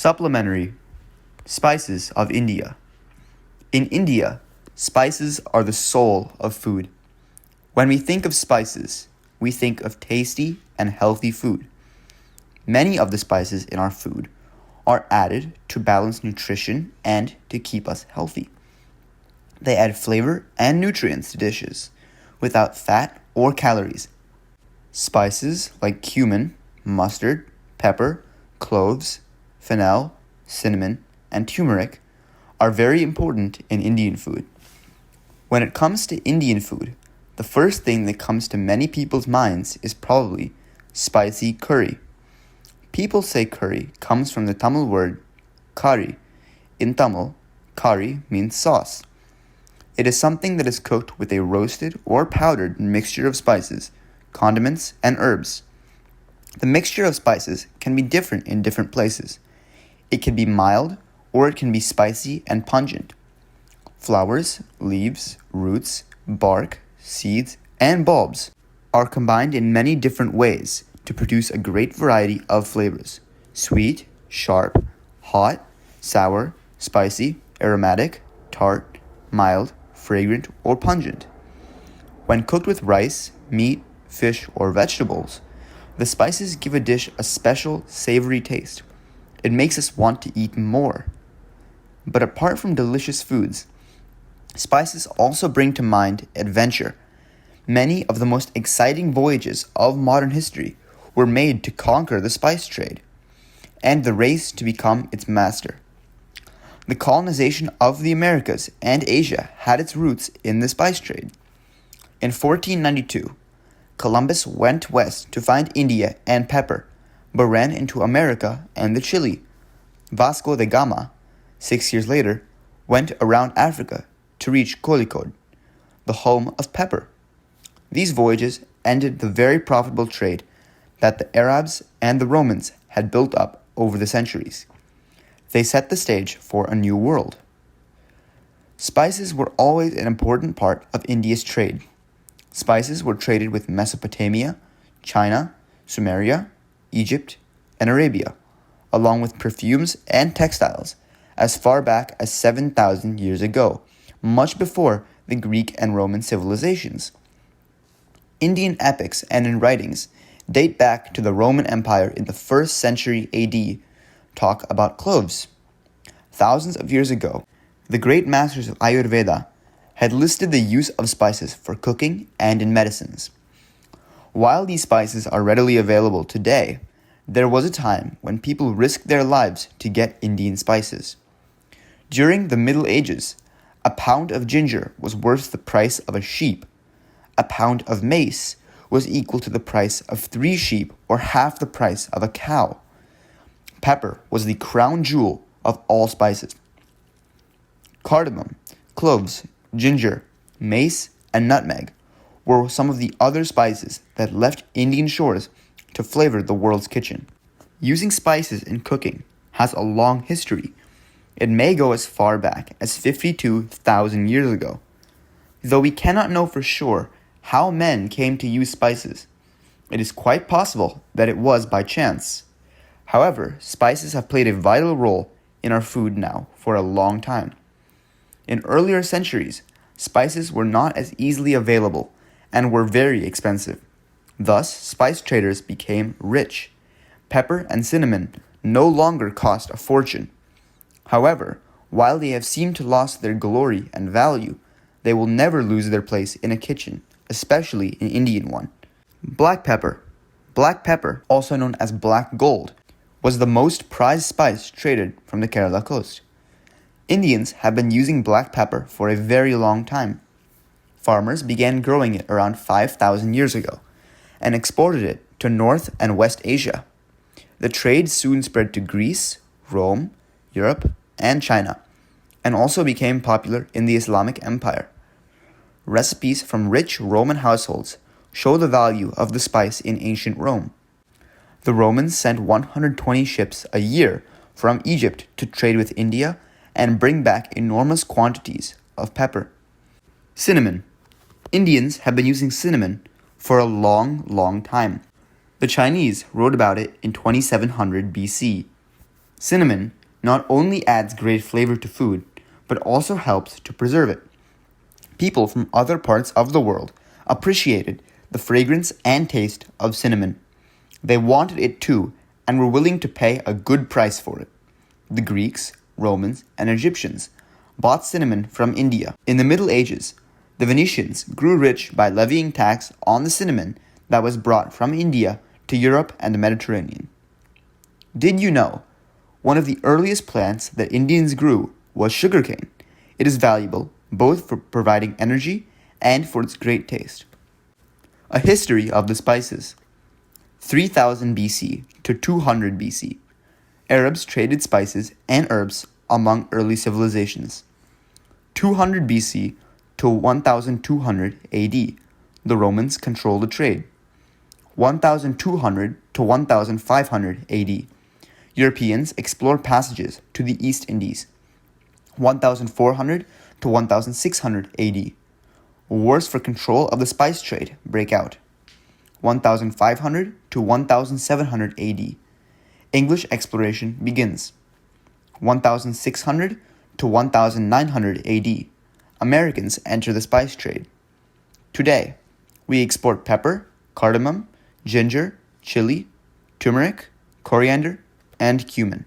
Supplementary Spices of India. In India, spices are the soul of food. When we think of spices, we think of tasty and healthy food. Many of the spices in our food are added to balance nutrition and to keep us healthy. They add flavor and nutrients to dishes without fat or calories. Spices like cumin, mustard, pepper, cloves, fennel, cinnamon, and turmeric are very important in Indian food. When it comes to Indian food, the first thing that comes to many people's minds is probably spicy curry. People say curry comes from the Tamil word curry. In Tamil, curry means sauce. It is something that is cooked with a roasted or powdered mixture of spices, condiments, and herbs. The mixture of spices can be different in different places. It can be mild, or it can be spicy and pungent. Flowers, leaves, roots, bark, seeds, and bulbs are combined in many different ways to produce a great variety of flavors: sweet, sharp, hot, sour, spicy, aromatic, tart, mild, fragrant, or pungent. When cooked with rice, meat, fish, or vegetables, the spices give a dish a special savory taste. It makes us want to eat more. But apart from delicious foods, spices also bring to mind adventure. Many of the most exciting voyages of modern history were made to conquer the spice trade and the race to become its master. The colonization of the Americas and Asia had its roots in the spice trade. In 1492, Columbus went west to find India and pepper, but ran into America and the Chile. Vasco da Gama, 6 years later, went around Africa to reach Kozhikode, the home of pepper. These voyages ended the very profitable trade that the Arabs and the Romans had built up over the centuries. They set the stage for a new world. Spices were always an important part of India's trade. Spices were traded with Mesopotamia, China, Sumeria, Egypt, and Arabia, along with perfumes and textiles, as far back as 7,000 years ago, much before the Greek and Roman civilizations. Indian epics and in writings date back to the Roman Empire in the 1st century AD, talk about cloves. Thousands of years ago, the great masters of Ayurveda had listed the use of spices for cooking and in medicines. While these spices are readily available today, there was a time when people risked their lives to get Indian spices. During the Middle Ages, a pound of ginger was worth the price of a sheep. A pound of mace was equal to the price of 3 sheep or half the price of a cow. Pepper was the crown jewel of all spices. Cardamom, cloves, ginger, mace, and nutmeg were some of the other spices that left Indian shores to flavor the world's kitchen. Using spices in cooking has a long history. It may go as far back as 52,000 years ago. Though we cannot know for sure how men came to use spices, it is quite possible that it was by chance. However, spices have played a vital role in our food now for a long time. In earlier centuries, spices were not as easily available and were very expensive. Thus, spice traders became rich. Pepper and cinnamon no longer cost a fortune. However, while they have seemed to lose their glory and value, they will never lose their place in a kitchen, especially an Indian one. Black pepper. Black pepper, also known as black gold, was the most prized spice traded from the Kerala coast. Indians have been using black pepper for a very long time. Farmers began growing it around 5,000 years ago and exported it to North and West Asia. The trade soon spread to Greece, Rome, Europe, and China, and also became popular in the Islamic Empire. Recipes from rich Roman households show the value of the spice in ancient Rome. The Romans sent 120 ships a year from Egypt to trade with India and bring back enormous quantities of pepper. Cinnamon. Indians have been using cinnamon for a long time. The Chinese wrote about it in 2700 BC. Cinnamon not only adds great flavor to food, but also helps to preserve it. People from other parts of the world appreciated the fragrance and taste of cinnamon. They wanted it too and were willing to pay a good price for it. The Greeks, Romans, and Egyptians bought cinnamon from India. In the Middle Ages, the Venetians grew rich by levying tax on the cinnamon that was brought from India to Europe and the Mediterranean. Did you know one of the earliest plants that Indians grew was sugarcane? It is valuable both for providing energy and for its great taste. A history of the spices. 3000 BC to 200 BC. Arabs traded spices and herbs among early civilizations. 200 BC to 1200 AD. The Romans controlled the trade. 1200 to 1500 AD. Europeans explored passages to the East Indies. 1400 to 1600 AD. Wars for control of the spice trade break out. 1500 to 1700 AD. English exploration begins. 1600 to 1900 AD. Americans enter the spice trade. Today, we export pepper, cardamom, ginger, chili, turmeric, coriander, and cumin.